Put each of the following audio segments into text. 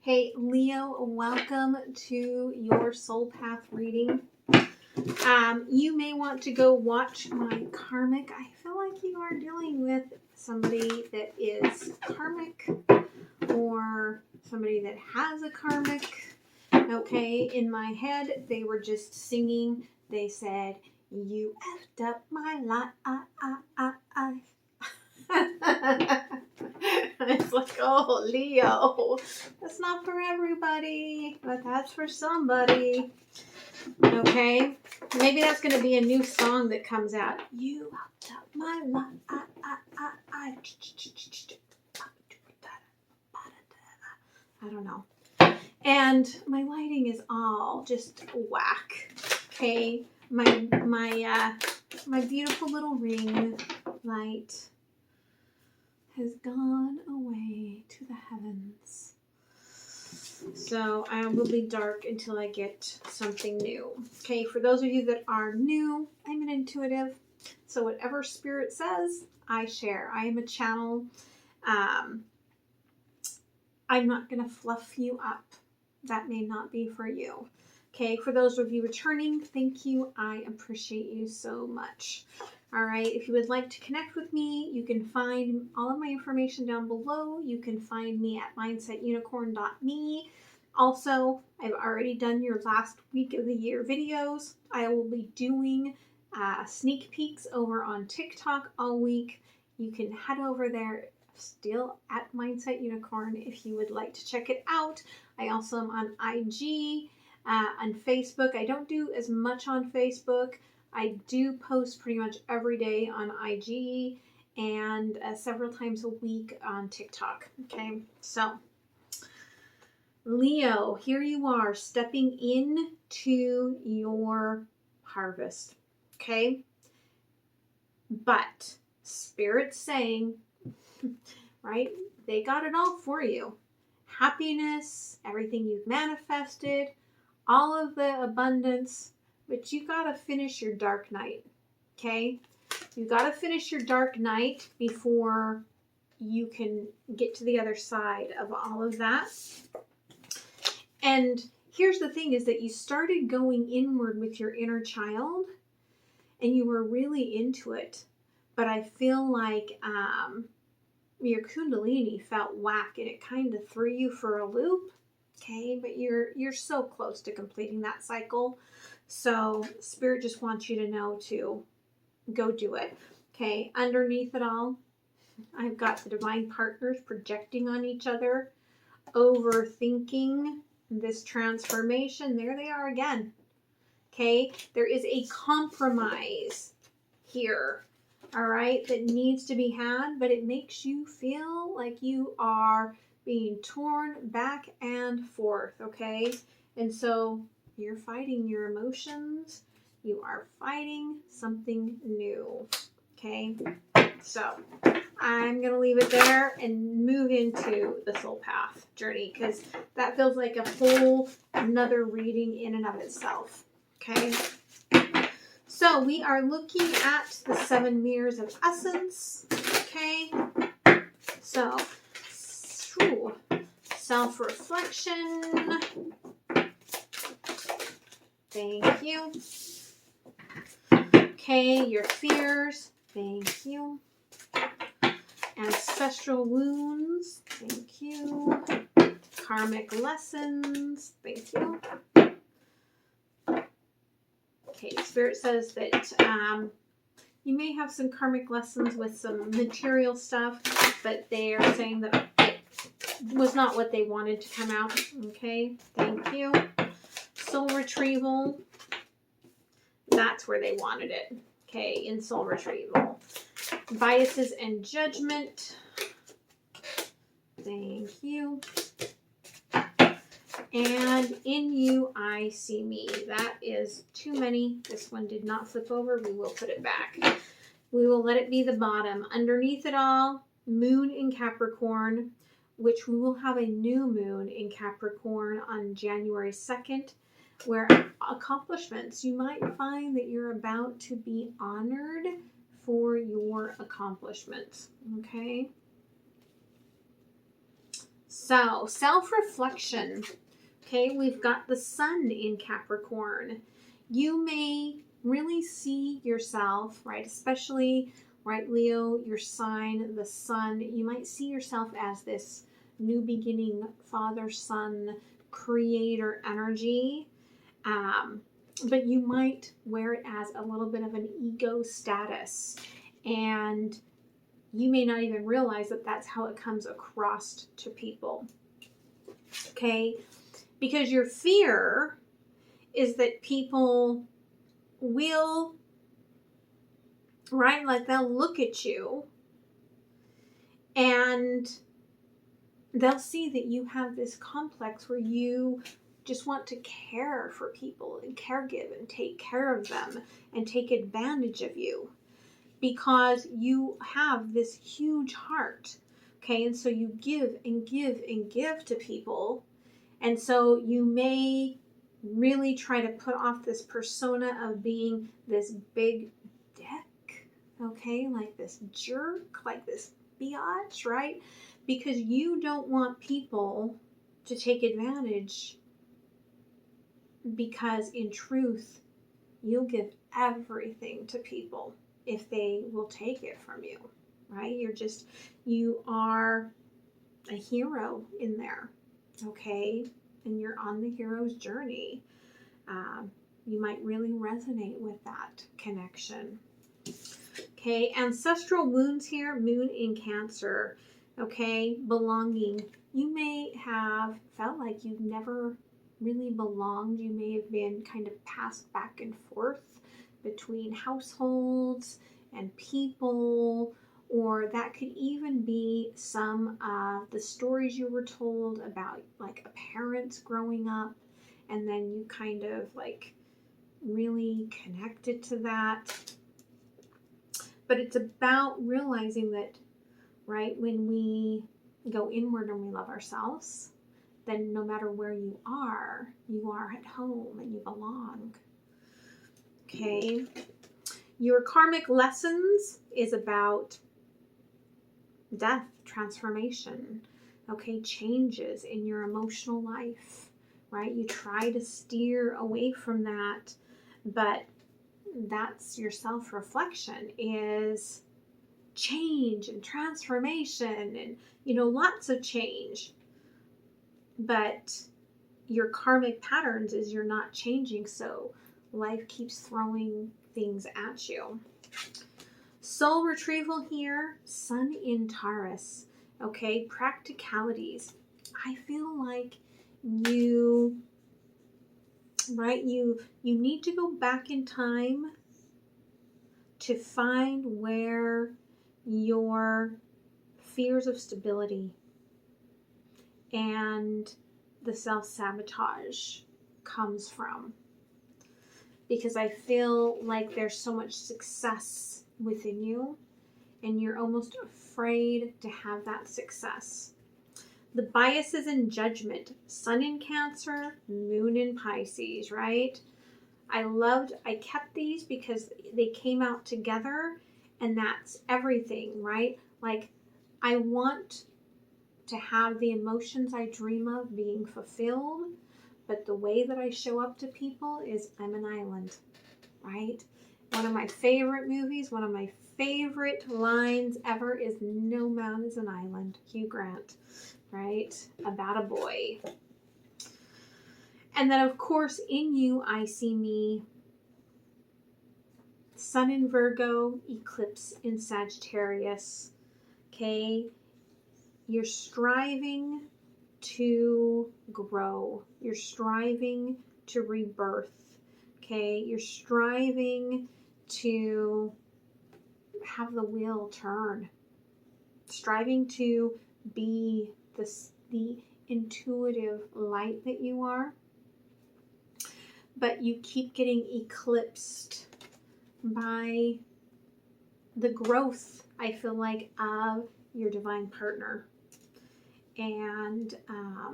Hey, Leo, welcome to your soul path reading. You may want to go watch my karmic. I feel like you are dealing with somebody that is karmic or somebody that has a karmic. Okay, in my head, they were just singing. They said, "You effed up my life." It's like, oh, Leo, that's not for everybody, but that's for somebody. Okay, maybe that's going to be a new song that comes out. You effed up my life. I don't know. And my lighting is all just whack. Okay, my beautiful little ring light has gone away to the heavens. So I will be dark until I get something new. Okay, for those of you that are new, I'm an intuitive. So whatever spirit says, I share. I am a channel. I'm not going to fluff you up. That may not be for you. Okay, for those of you returning, thank you. I appreciate you so much. All right, if you would like to connect with me, you can find all of my information down below. You can find me at mindsetunicorn.me. Also, I've already done your last week of the year videos. I will be doing sneak peeks over on TikTok all week. You can head over there, still at Mindset Unicorn, if you would like to check it out. I also am on IG, on Facebook. I don't do as much on Facebook. I do post pretty much every day on IG and several times a week on TikTok. Okay, so Leo, here you are stepping into your harvest. Okay, but Spirit's saying, right, they got it all for you. Happiness, everything you've manifested, all of the abundance. But you got to finish your dark night, okay? You got to finish your dark night before you can get to the other side of all of that. And here's the thing is that you started going inward with your inner child and you were really into it. But I feel like your Kundalini felt whack and it kind of threw you for a loop, okay? But you're so close to completing that cycle. So Spirit just wants you to know to go do it. Okay, underneath it all, I've got the divine partners projecting on each other, overthinking this transformation. There they are again. Okay, there is a compromise here, all right, that needs to be had, but it makes you feel like you are being torn back and forth, okay? And so you're fighting your emotions. You are fighting something new. Okay. So I'm going to leave it there and move into the soul path journey because that feels like a whole another reading in and of itself. Okay. So we are looking at the 7 mirrors of essence. Okay. So self-reflection. Thank you. Okay, your fears. Thank you. Ancestral wounds. Thank you. Karmic lessons. Thank you. Okay, Spirit says that you may have some karmic lessons with some material stuff, but they are saying that it was not what they wanted to come out. Okay, thank you. Soul retrieval, that's where they wanted it. Okay, in soul retrieval. Biases and judgment. Thank you. And in you, I see me. That is too many. This one did not flip over. We will put it back. We will let it be the bottom. Underneath it all, moon in Capricorn, which we will have a new moon in Capricorn on January 2nd. Where accomplishments, you might find that you're about to be honored for your accomplishments, okay? So, self-reflection. Okay, we've got the sun in Capricorn. You may really see yourself, right, especially, right, Leo, your sign, the sun. You might see yourself as this new beginning, father, son, creator energy. But you might wear it as a little bit of an ego status. And you may not even realize that that's how it comes across to people. Okay? Because your fear is that people will, right, like they'll look at you and they'll see that you have this complex where you just want to care for people and caregive and take care of them and take advantage of you because you have this huge heart. Okay, and so you give and give and give to people. And so you may really try to put off this persona of being this big dick, okay, like this jerk, like this biatch, right? Because you don't want people to take advantage, because in truth, you'll give everything to people if they will take it from you, right? You are a hero in there. Okay, and you're on the hero's journey. You might really resonate with that connection. Okay, ancestral wounds here, moon in Cancer. Okay, belonging. You may have felt like you've never really belonged. You may have been kind of passed back and forth between households and people, or that could even be some of the stories you were told about like parents growing up, and then you kind of like really connected to that. But it's about realizing that, right, when we go inward and we love ourselves, then no matter where you are at home and you belong. Okay. Your karmic lessons is about death, transformation, okay, changes in your emotional life, right? You try to steer away from that, but that's your self-reflection, is change and transformation and, lots of change. But your karmic patterns is you're not changing, so life keeps throwing things at you. Soul retrieval here, sun in Taurus. Okay, practicalities. I feel like you need to go back in time to find where your fears of stability and the self-sabotage comes from. Because I feel like there's so much success within you and you're almost afraid to have that success. The biases and judgment, sun in Cancer, moon in Pisces, right? I kept these because they came out together, and that's everything, right? Like, I want to have the emotions I dream of being fulfilled, but the way that I show up to people is I'm an island, right? One of my favorite movies, one of my favorite lines ever is "No man is an island," Hugh Grant, right? About a boy. And then, of course, in you, I see me, sun in Virgo, eclipse in Sagittarius, okay? You're striving to grow. You're striving to rebirth, okay? You're striving to have the wheel turn. Striving to be the intuitive light that you are. But you keep getting eclipsed by the growth, I feel like, of your divine partner. And I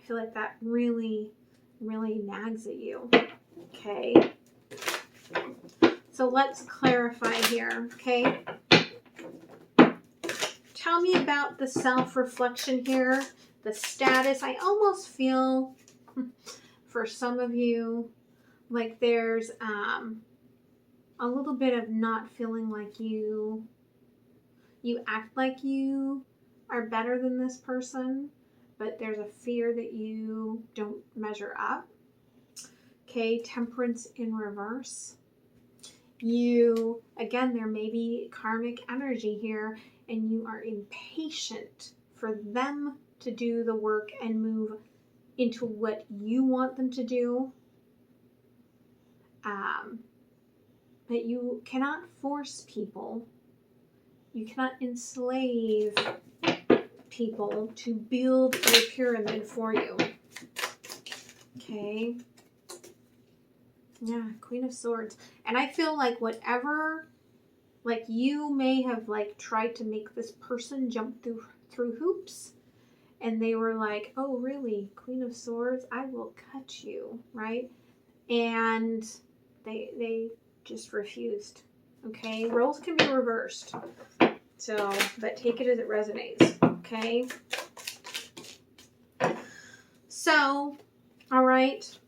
feel like that really, really nags at you. Okay. So let's clarify here, okay? Tell me about the self-reflection here, the status. I almost feel for some of you like there's a little bit of not feeling like you act like you are better than this person, but there's a fear that you don't measure up. Okay, Temperance in reverse. You, again, there may be karmic energy here, and you are impatient for them to do the work and move into what you want them to do. But you cannot force people. You cannot enslave people to build a pyramid for you. Okay. Yeah, Queen of Swords. And I feel like whatever, like you may have like tried to make this person jump through hoops, and they were like, oh really, Queen of Swords, I will cut you, right? And they just refused. Okay, roles can be reversed. So, but take it as it resonates. Okay. So, all right,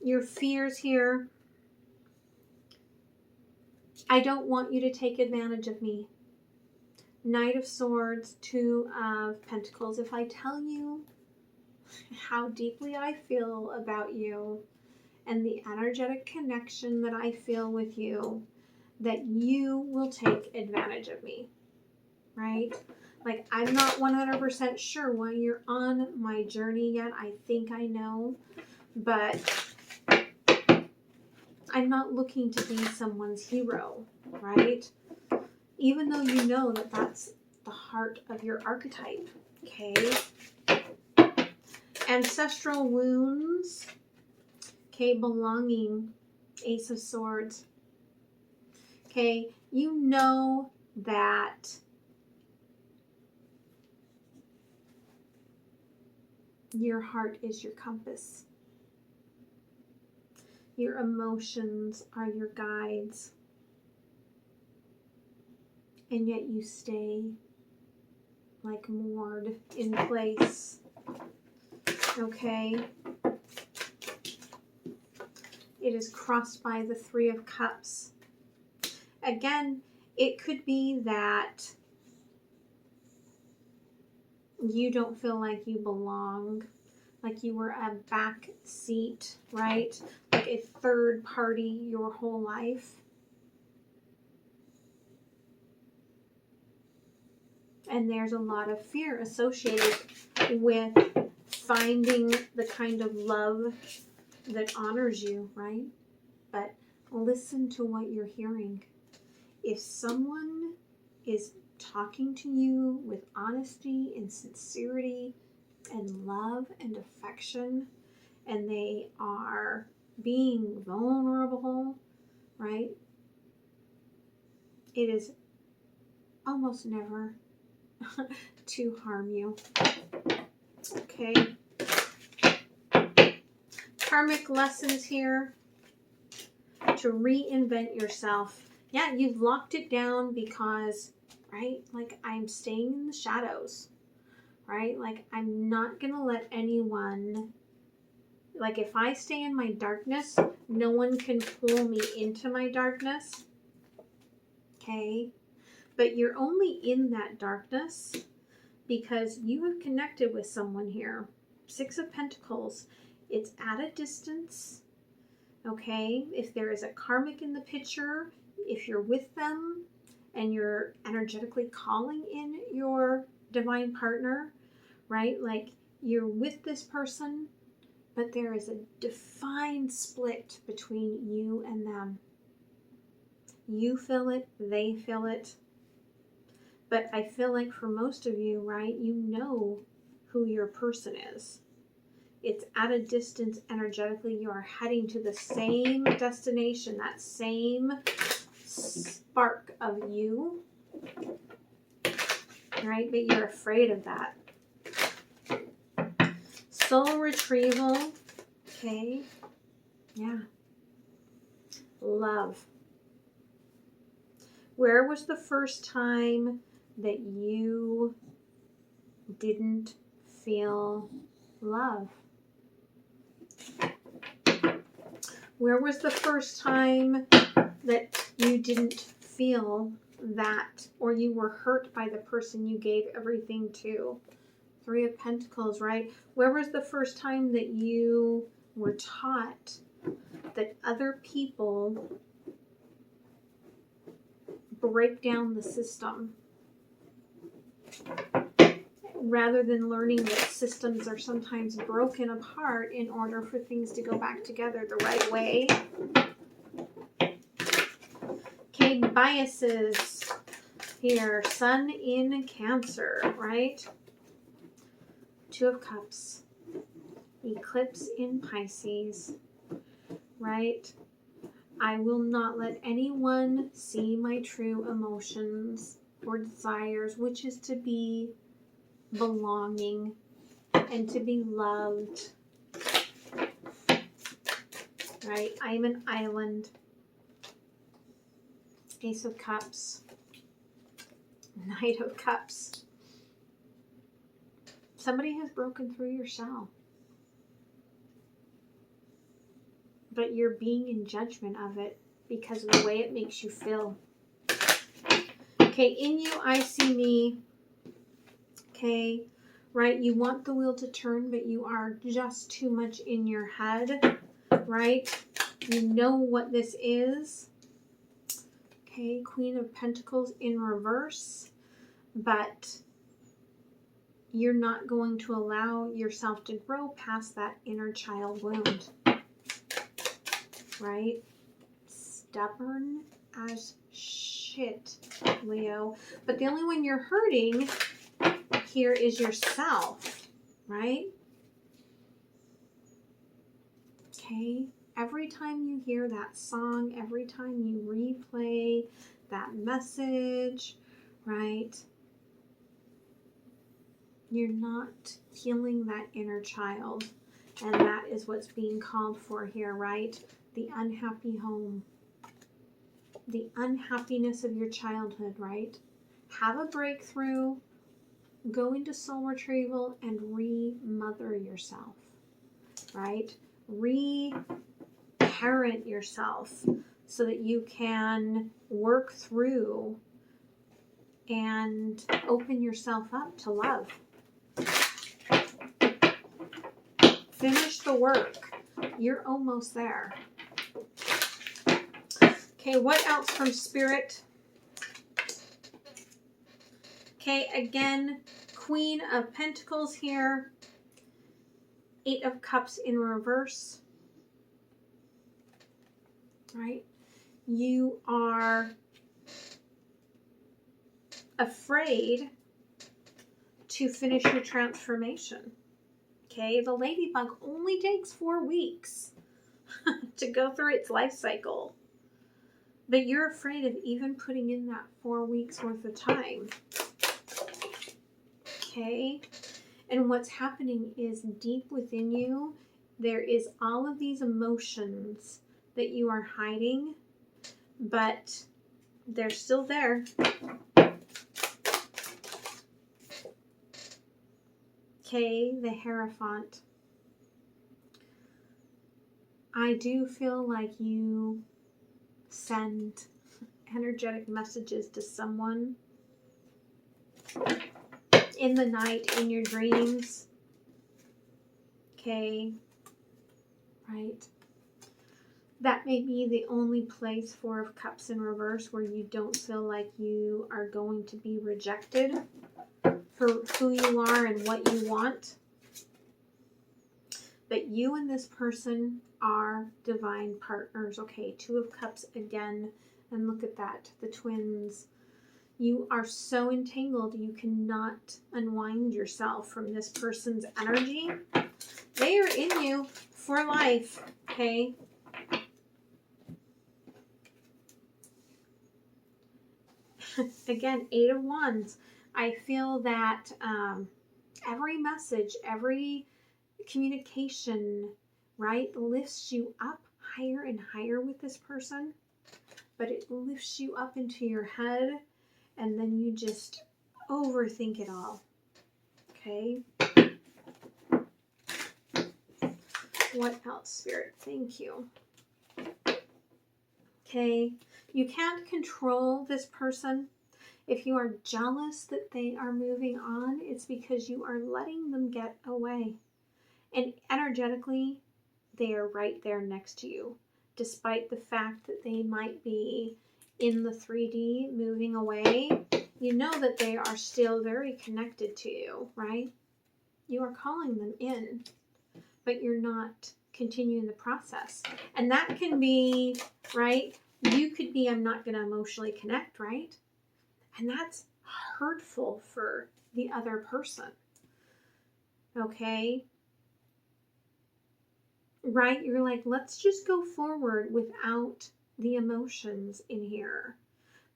your fears here. I don't want you to take advantage of me. Knight of Swords, Two of Pentacles. If I tell you how deeply I feel about you and the energetic connection that I feel with you, that you will take advantage of me, right? Like, I'm not 100% sure why you're on my journey yet. I think I know, but I'm not looking to be someone's hero, right? Even though you know that that's the heart of your archetype, okay? Ancestral Wounds, okay, belonging, Ace of Swords. Okay, you know that your heart is your compass. Your emotions are your guides. And yet you stay like moored in place. Okay? It is crossed by the Three of Cups. Again, it could be that you don't feel like you belong, like you were a back seat, right? Like a third party your whole life. And there's a lot of fear associated with finding the kind of love that honors you, right? But listen to what you're hearing. If someone is talking to you with honesty and sincerity and love and affection, and they are being vulnerable, right? It is almost never to harm you. Okay. Karmic lessons here. To reinvent yourself. Yeah, you've locked it down because, right, like I'm staying in the shadows, right? Like I'm not going to let anyone, like if I stay in my darkness, no one can pull me into my darkness. Okay? But you're only in that darkness because you have connected with someone here. Six of Pentacles. It's at a distance. Okay? If there is a karmic in the picture, if you're with them and you're energetically calling in your divine partner, right? Like you're with this person, but there is a defined split between you and them. You feel it, they feel it. But I feel like for most of you, right, you know who your person is. It's at a distance energetically. You are heading to the same destination, that same spark of you, right? But you're afraid of that. Soul retrieval. Okay. Yeah. Love. Where was the first time that you didn't feel love? Where was the first time that you didn't feel that, or you were hurt by the person you gave everything to? Three of Pentacles, right? Where was the first time that you were taught that other people break down the system, rather than learning that systems are sometimes broken apart in order for things to go back together the right way? Okay, biases here. Sun in Cancer, right? Two of Cups. Eclipse in Pisces, right? I will not let anyone see my true emotions or desires, which is to be belonging and to be loved, right? I am an island. Ace of Cups. Knight of Cups. Somebody has broken through your shell, but you're being in judgment of it because of the way it makes you feel. Okay, in you I see me. Okay, right? You want the wheel to turn, but you are just too much in your head, right? You know what this is. Okay, Queen of Pentacles in reverse, but you're not going to allow yourself to grow past that inner child wound, right? Stubborn as shit, Leo. But the only one you're hurting here is yourself, right? Okay, every time you hear that song, every time you replay that message, right? You're not healing that inner child. And that is what's being called for here, right? The unhappy home. The unhappiness of your childhood, right? Have a breakthrough. Go into soul retrieval and re-mother yourself, right? Re-parent yourself so that you can work through and open yourself up to love. Finish the work. You're almost there. Okay, what else from Spirit? Okay, again, Queen of Pentacles here. Eight of Cups in reverse. Right? You are afraid to finish your transformation. Okay, the ladybug only takes 4 weeks to go through its life cycle. But you're afraid of even putting in that 4 weeks worth of time. Okay, and what's happening is deep within you, there is all of these emotions that you are hiding, but they're still there. Okay, the Hierophant. I do feel like you send energetic messages to someone in the night, in your dreams. Okay, right? That may be the only place, Four of Cups in reverse, where you don't feel like you are going to be rejected for who you are and what you want. But you and this person are divine partners. Okay, Two of Cups again. And look at that, the twins. You are so entangled, you cannot unwind yourself from this person's energy. They are in you for life, okay? Again, Eight of Wands. I feel that every message, every communication, right, lifts you up higher and higher with this person, but it lifts you up into your head, and then you just overthink it all. Okay. What else, Spirit? Thank you. Okay. You can't control this person. If you are jealous that they are moving on, it's because you are letting them get away. And energetically, they are right there next to you. Despite the fact that they might be in the 3D moving away, you know that they are still very connected to you, right? You are calling them in, but you're not continuing the process. And that can be, right? You could be, I'm not going to emotionally connect, right? And that's hurtful for the other person. Okay? Right? You're like, let's just go forward without the emotions in here.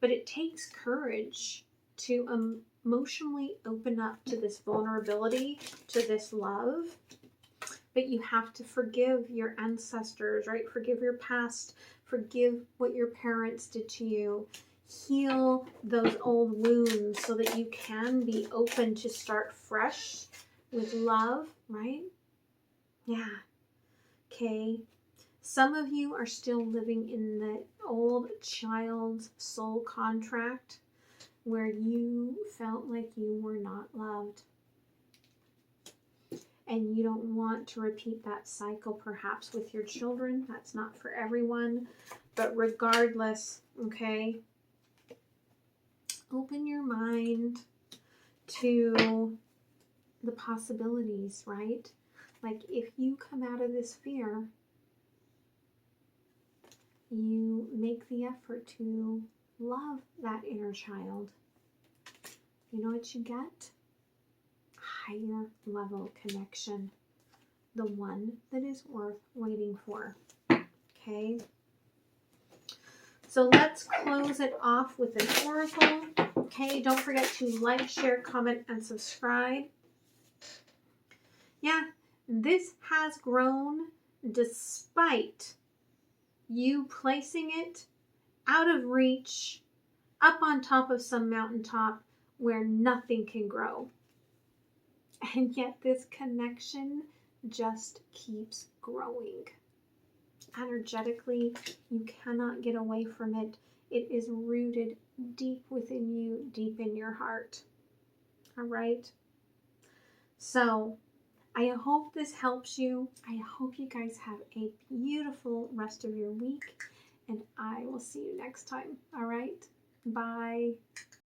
But it takes courage to emotionally open up to this vulnerability, to this love. But you have to forgive your ancestors, right? Forgive your past. Forgive what your parents did to you. Heal those old wounds so that you can be open to start fresh with love, right? Yeah. Okay. Some of you are still living in the old child's soul contract where you felt like you were not loved. And you don't want to repeat that cycle perhaps with your children. That's not for everyone. But regardless, okay, open your mind to the possibilities, right? Like if you come out of this fear, you make the effort to love that inner child. You know what you get? Higher level connection. The one that is worth waiting for. Okay? So let's close it off with an oracle. Okay? Don't forget to like, share, comment, and subscribe. Yeah, this has grown despite you placing it out of reach, up on top of some mountaintop where nothing can grow. And yet this connection just keeps growing. Energetically, you cannot get away from it. It is rooted deep within you, deep in your heart. All right? So, I hope this helps you. I hope you guys have a beautiful rest of your week. And I will see you next time. All right? Bye.